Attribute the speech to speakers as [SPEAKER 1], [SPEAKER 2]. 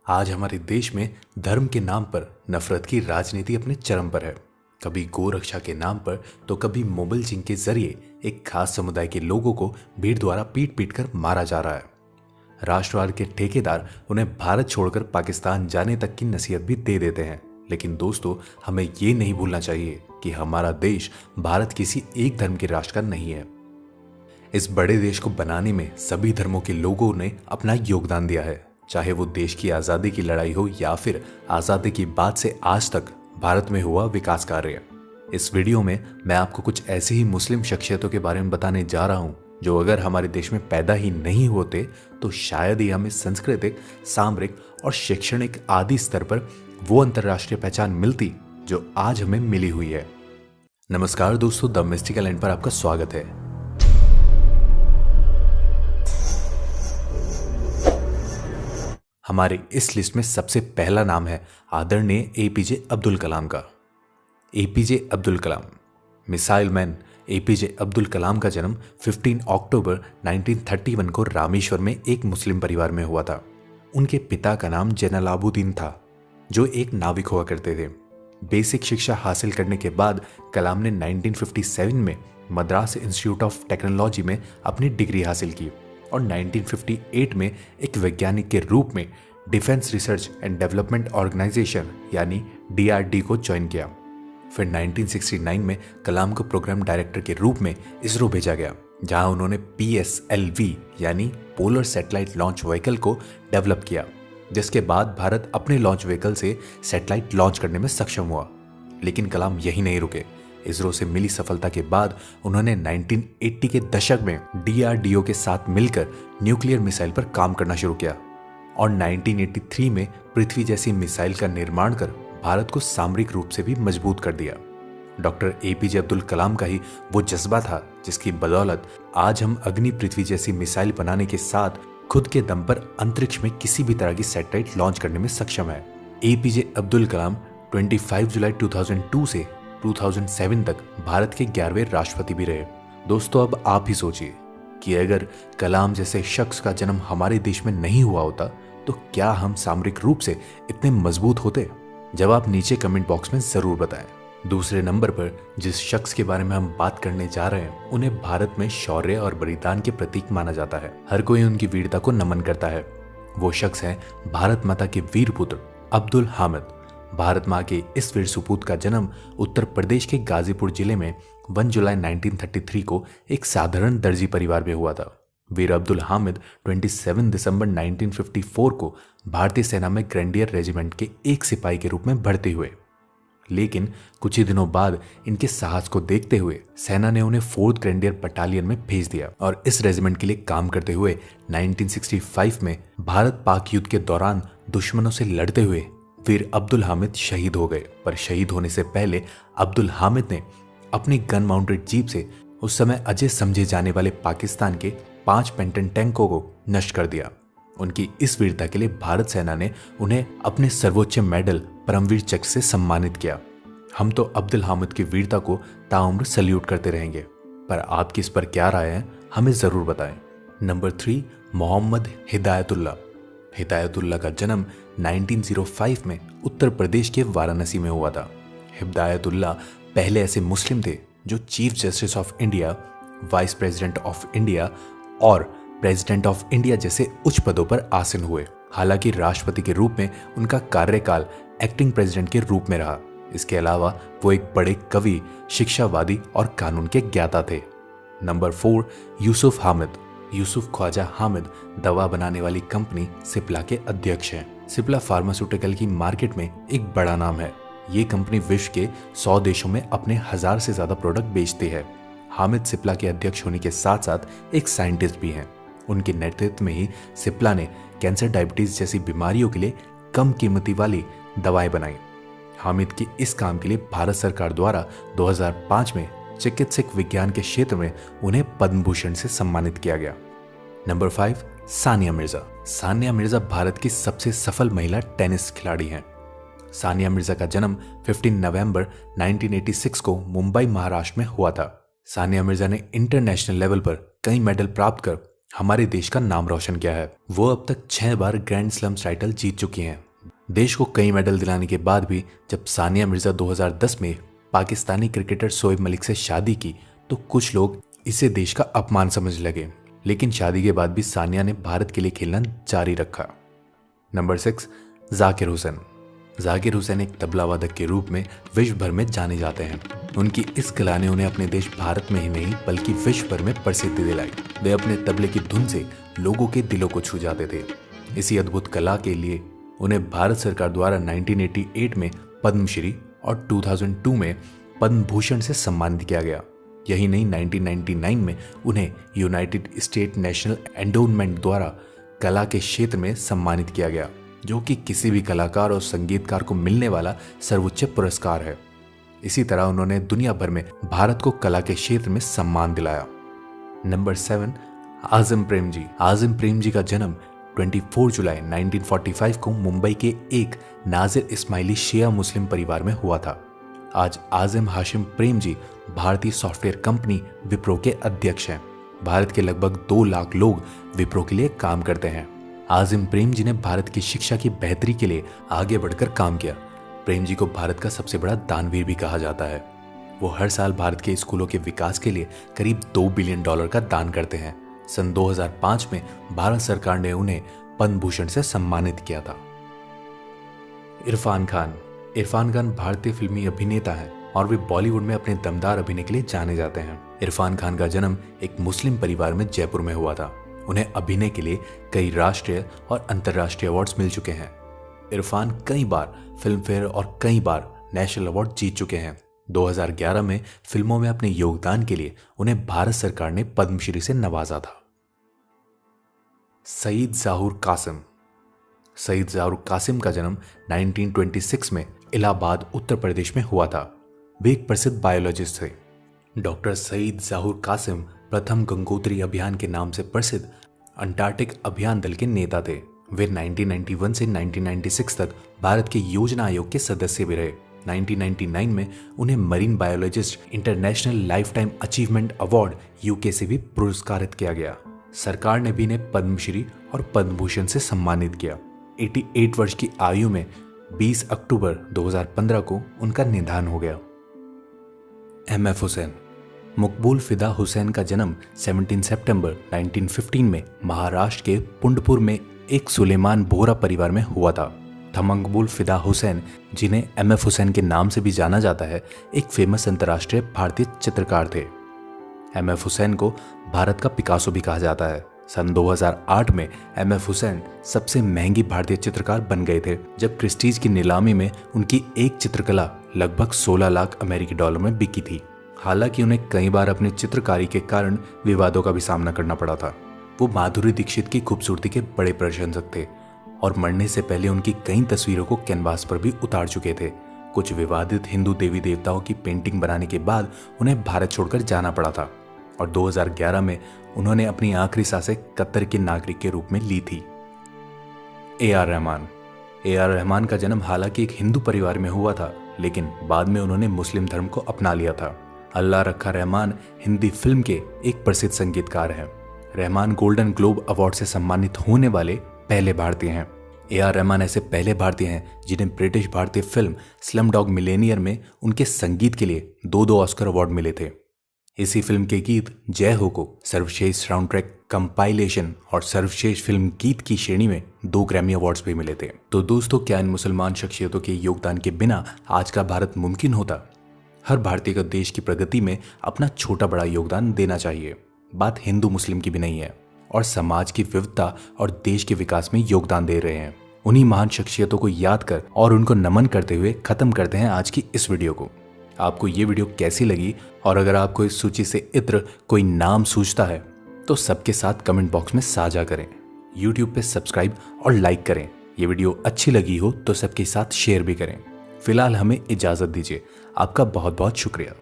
[SPEAKER 1] आज हमारे देश में धर्म के नाम पर नफरत की राजनीति अपने चरम पर है। कभी गोरक्षा के नाम पर तो कभी मोबाइल चिंग के जरिए एक खास समुदाय के लोगों को भीड़ द्वारा पीट पीट कर मारा जा रहा है। राष्ट्रवाद के ठेकेदार उन्हें भारत छोड़कर पाकिस्तान जाने तक की नसीहत भी दे देते हैं। लेकिन दोस्तों, हमें ये नहीं भूलना चाहिए कि हमारा देश भारत किसी एक धर्म के राष्ट्र का नहीं है। इस बड़े देश को बनाने में सभी धर्मों के लोगों ने अपना योगदान दिया है, चाहे वो देश की आज़ादी की लड़ाई हो या फिर आज़ादी की बाद से आज तक भारत में हुआ विकास कार्य। इस वीडियो में मैं आपको कुछ ऐसे ही मुस्लिम शख्सियतों के बारे में बताने जा रहा हूं जो अगर हमारे देश में पैदा ही नहीं होते तो शायद ही हमें सांस्कृतिक, सामरिक और शैक्षणिक आदि स्तर पर वो अंतर्राष्ट्रीय पहचान मिलती जो आज हमें मिली हुई है। नमस्कार दोस्तों, द मिस्टिकल एंड पर आपका स्वागत है। हमारे इस लिस्ट में सबसे पहला नाम है आदरणीय एपीजे अब्दुल कलाम का। APJ Abdul Kalam, missile man APJ Abdul Kalam का जन्म 15 अक्टूबर 1931 को रामेश्वर में एक मुस्लिम परिवार में हुआ था। उनके पिता का नाम जैनुलाब्दीन था, जो एक नाविक हुआ करते थे। बेसिक शिक्षा हासिल करने के बाद कलाम ने 1957 में मद्रास इंस्टीट्यूट ऑफ टेक्नोलॉजी में अपनी डिग्री हासिल की और 1958 में एक वैज्ञानिक के रूप में defence research and development organisation यानी DRD को ज्वाइन किया। फिर 1969 में कलाम को प्रोग्राम डायरेक्टर के रूप में इसरो भेजा गया, जहां उन्होंने PSLV यानी पोलर सैटेलाइट लॉन्च व्हीकल को डेवलप किया, जिसके बाद भारत अपने लॉन्च व्हीकल से सैटेलाइट लॉन्च करने में सक्षम हुआ। लेकिन कलाम यही नहीं रुके। इसरो से मिली सफलता के बाद उन्होंने 1980 के दशक में DRDO के साथ मिलकर न्यूक्लियर मिसाइल पर काम करना शुरू किया और 1983 में पृथ्वी जैसी मिसाइल का निर्माण कर भारत को सामरिक रूप से भी मजबूत कर दिया। डॉक्टर एपीजे अब्दुल कलाम का ही वो जज्बा था जिसकी बदौलत आज हम अग्नि पृथ्वी जैसी मिसाइल बनाने के साथ खुद के दम पर अंतरिक्ष में किसी भी तरह की सैटेलाइट लॉन्च करने में सक्षम है। एपीजे अब्दुल कलाम 25 जुलाई 2002 से 2007 तक भारत के 11वें राष्ट्रपति भी रहे। दोस्तों, अब आप ही सोचिए कि अगर कलाम जैसे शख्स का जन्म हमारे देश में नहीं हुआ होता तो क्या हम सामरिक रूप से इतने मजबूत होते? जवाब नीचे कमेंट बॉक्स में जरूर बताएं। दूसरे नंबर पर जिस शख्स के बारे में हम बात करने जा रहे हैं, उन्हें भारत में शौर्य और बलिदान के प्रतीक माना जाता है। हर कोई उनकी वीरता को नमन करता है। वो शख्स है भारत माता के वीर पुत्र अब्दुल हामिद। भारत माँ के इस वीर सुपूत का जन्म उत्तर प्रदेश के गाजीपुर जिले में 1 जुलाई 1933 को एक साधारण दर्जी परिवार में हुआ था। वीर अब्दुल हामिद 27 दिसंबर 1954 को भारतीय सेना में ग्रेनेडियर रेजिमेंट के एक सिपाही के रूप में भर्ती हुए। लेकिन कुछ ही दिनों बाद इनके साहस को देखते हुए सेना ने उन्हें 4th ग्रेनेडियर बटालियन में भेज दिया और इस रेजिमेंट के लिए काम करते हुए 1965 में भारत पाक युद्ध के दौरान दुश्मनों से लड़ते हुए वीर अब्दुल हामिद शहीद हो गए। पर शहीद होने से पहले अब्दुल हामिद ने अपनी गन माउंटेड जीप से उस समय अजय समझे जाने वाले पाकिस्तान के 5 पेंटन टैंकों को नष्ट कर दिया। उनकी इस वीरता के लिए भारत सेना ने उन्हें अपने सर्वोच्च मेडल परमवीर चक्र से सम्मानित किया। हम तो अब्दुल हामिद की वीरता को ताउम्र सल्यूट करते रहेंगे, पर आपकी इस पर क्या राय है हमें जरूर बताएं। नंबर 3, मोहम्मद हिदायतुल्लाह। हिदायतुल्लाह का जन्म 1905 में उत्तर प्रदेश के वाराणसी में हुआ था। हिदायतुल्लाह पहले ऐसे मुस्लिम थे जो chief justice of India, vice president of India और प्रेसिडेंट ऑफ इंडिया जैसे उच्च पदों पर आसीन हुए। हालांकि राष्ट्रपति के रूप में उनका कार्यकाल एक्टिंग प्रेसिडेंट के रूप में रहा। इसके अलावा वो एक बड़े कवि, शिक्षावादी और कानून के ज्ञाता थे। नंबर 4, यूसुफ हामिद। यूसुफ ख्वाजा हामिद दवा बनाने वाली कंपनी सिप्ला के अध्यक्ष हैं। सिप्ला फार्मास्यूटिकल की मार्केट में एक बड़ा नाम है। ये कंपनी विश्व के 100 देशों में अपने 1000 से ज्यादा प्रोडक्ट बेचती है। हामिद सिप्ला के अध्यक्ष होने के साथ साथ एक साइंटिस्ट भी हैं। उनके नेतृत्व में ही सिप्ला ने कैंसर, डायबिटीज जैसी बीमारियों के लिए कम कीमती वाली दवाएं बनाई। हामिद के इस काम के लिए भारत सरकार द्वारा 2005 में चिकित्सक विज्ञान के क्षेत्र में उन्हें पद्म भूषण से सम्मानित किया गया। नंबर 5, सानिया मिर्जा। सानिया मिर्जा भारत की सबसे सफल महिला टेनिस खिलाड़ी हैं। सानिया मिर्जा का जन्म 15 नवंबर 1986 को मुंबई, महाराष्ट्र में हुआ था। सानिया मिर्जा ने इंटरनेशनल लेवल पर कई मेडल प्राप्त कर हमारे देश का नाम रोशन किया है। वो अब तक 6 बार ग्रैंड स्लैम टाइटल जीत चुकी हैं। देश को कई मेडल दिलाने के बाद भी जब सानिया मिर्जा 2010 में पाकिस्तानी क्रिकेटर शोएब मलिक से शादी की तो कुछ लोग इसे देश का अपमान समझ लगे, लेकिन शादी के बाद भी सानिया ने भारत के लिए खेलना जारी रखा। नंबर 6, जाकिर हुसैन। जाकिर हुसैन एक तबला वादक के रूप में विश्व भर में जाने जाते हैं। उनकी इस कला ने उन्हें अपने देश भारत में ही नहीं बल्कि विश्व भर में प्रसिद्धि दिलाई। वे अपने तबले की धुन से लोगों के दिलों को छू जाते थे। इसी अद्भुत कला के लिए उन्हें भारत सरकार द्वारा 1988 में पद्मश्री और 2002 में पद्म भूषण से सम्मानित किया गया। यही नहीं, 1999 में उन्हें यूनाइटेड स्टेट नेशनल एंडोनमेंट द्वारा कला के क्षेत्र में सम्मानित किया गया, जो कि किसी भी कलाकार और संगीतकार को मिलने वाला सर्वोच्च पुरस्कार है। इसी तरह उन्होंने दुनिया भर में भारत को कला के क्षेत्र में सम्मान दिलाया। नंबर 7, आज़म प्रेम जी। आज़म प्रेम जी का जन्म 24 जुलाई 1945 को मुंबई के एक नाजिर इस्माइली शिया मुस्लिम परिवार में हुआ था। आज आज़म हाशिम प्रेम जी भारतीय सॉफ्टवेयर कंपनी विप्रो के अध्यक्ष हैं। भारत के लगभग 2 लाख लोग विप्रो के लिए काम करते हैं। आज़म प्रेम जी ने भारत की शिक्षा की बेहतरी के लिए आगे बढ़कर काम किया। प्रेम जी को भारत का सबसे बड़ा दानवीर भी कहा जाता है। वो हर साल भारत के स्कूलों के विकास के लिए करीब $2 बिलियन का दान करते हैं। सन 2005 में भारत सरकार ने उन्हें पद्म भूषण से सम्मानित किया था। इरफान खान। इरफान खान भारतीय फिल्मी अभिनेता हैं और वे बॉलीवुड में अपने दमदार अभिनय के लिए जाने जाते हैं। इरफान खान का जन्म एक मुस्लिम परिवार में जयपुर में हुआ था। उन्हें अभिनय के लिए कई राष्ट्रीय और अंतर्राष्ट्रीय अवार्ड्स मिल चुके हैं। इरफान कई बार फिल्म फेयर और कई बार नेशनल अवार्ड जीत चुके हैं। 2011 में फिल्मों में अपने योगदान के लिए उन्हें भारत सरकार ने पद्मश्री से नवाजा था। सईद ज़ाहुर कासिम। सईद ज़ाहुर कासिम का जन्म 1926 में इलाहाबाद, उत्तर प्रदेश में हुआ था। वे एक प्रसिद्ध बायोलॉजिस्ट थे। डॉक्टर सईद ज़ाहुर कासिम प्रथम गंगोत्री अभियान के नाम से प्रसिद्ध अंटार्कटिक अभियान दल के नेता थे। वे 1991 से 1996 तक भारत के योजना आयोग के सदस्य भी रहे। 1999 में उन्हें marine biologist international life time achievement award UK से भी पुरस्कारित किया गया। सरकार ने भी इन्हें पद्मश्री और पद्म भूषण से सम्मानित किया। 88 वर्ष की आयु में 20 अक्टूबर 2015 को उनका निधन हो गया। एम.एफ. हुसैन। मकबूल फिदा हुसैन का जन्म 17 सितंबर 1915 में महाराष्ट्र के पुंडपुर में एक सुलेमान बोहरा परिवार में हुआ था। मकबूल फिदा हुसैन, जिन्हें एम.एफ. हुसैन के नाम से भी जाना जाता है, एक फेमस अंतर्राष्ट्रीय भारतीय चित्रकार थे। एम.एफ. हुसैन को भारत का पिकासो भी कहा जाता है। सन 2008 में एम.एफ. हुसैन सबसे महंगी भारतीय चित्रकार बन गए थे, जब क्रिस्टीज की नीलामी में उनकी एक चित्रकला लगभग 16 लाख अमेरिकी डॉलर में बिकी थी। हालांकि उन्हें कई बार अपनी चित्रकारी के कारण विवादों का भी सामना करना पड़ा था। वो माधुरी दीक्षित की खूबसूरती के बड़े प्रशंसक थे और मरने से पहले उनकी कई तस्वीरों को कैनवास पर भी उतार चुके थे। कुछ विवादित हिंदू देवी देवताओं की पेंटिंग बनाने के बाद उन्हें भारत छोड़कर जाना पड़ा था और 2011 में उन्होंने अपनी आखिरी सांसें कतर के नागरिक के रूप में ली थी। ए.आर. रहमान। ए.आर. रहमान का जन्म हालांकि एक हिंदू परिवार में हुआ था, लेकिन बाद में उन्होंने मुस्लिम धर्म को अपना लिया था। अल्लाह रखा रहमान हिंदी फिल्म के एक प्रसिद्ध संगीतकार हैं। रहमान गोल्डन ग्लोब अवार्ड से सम्मानित होने वाले पहले भारतीय हैं। ए.आर. रहमान ऐसे पहले भारतीय हैं जिन्हें ब्रिटिश भारतीय फिल्म स्लम डॉग मिलेनियर में उनके संगीत के लिए 2 ऑस्कर अवार्ड मिले थे। इसी फिल्म के गीत जय हो को सर्वश्रेष्ठ साउंड ट्रैक कंपाइलेशन और सर्वश्रेष्ठ फिल्म गीत की श्रेणी में 2 ग्रैमी अवार्ड्स भी मिले थे। तो दोस्तों, क्या इन मुसलमान शख्सियतों के योगदान के बिना आज का भारत मुमकिन होता? हर भारतीय को देश की प्रगति में अपना छोटा बड़ा योगदान देना चाहिए। बात हिंदू मुस्लिम की भी नहीं है, और समाज की विविधता और देश के विकास में योगदान दे रहे हैं। उन्हीं महान शख्सियतों को याद कर और उनको नमन करते हुए खत्म करते हैं आज की इस वीडियो को। आपको ये वीडियो कैसी लगी, और अगर आपको इस सूची से इत्र कोई नाम सूझता है तो सबके साथ कमेंट बॉक्स में साझा करें। YouTube पे सब्सक्राइब और लाइक करें। ये वीडियो अच्छी लगी हो तो सबके साथ शेयर भी करें। फिलहाल हमें इजाजत दीजिए। आपका बहुत बहुत शुक्रिया।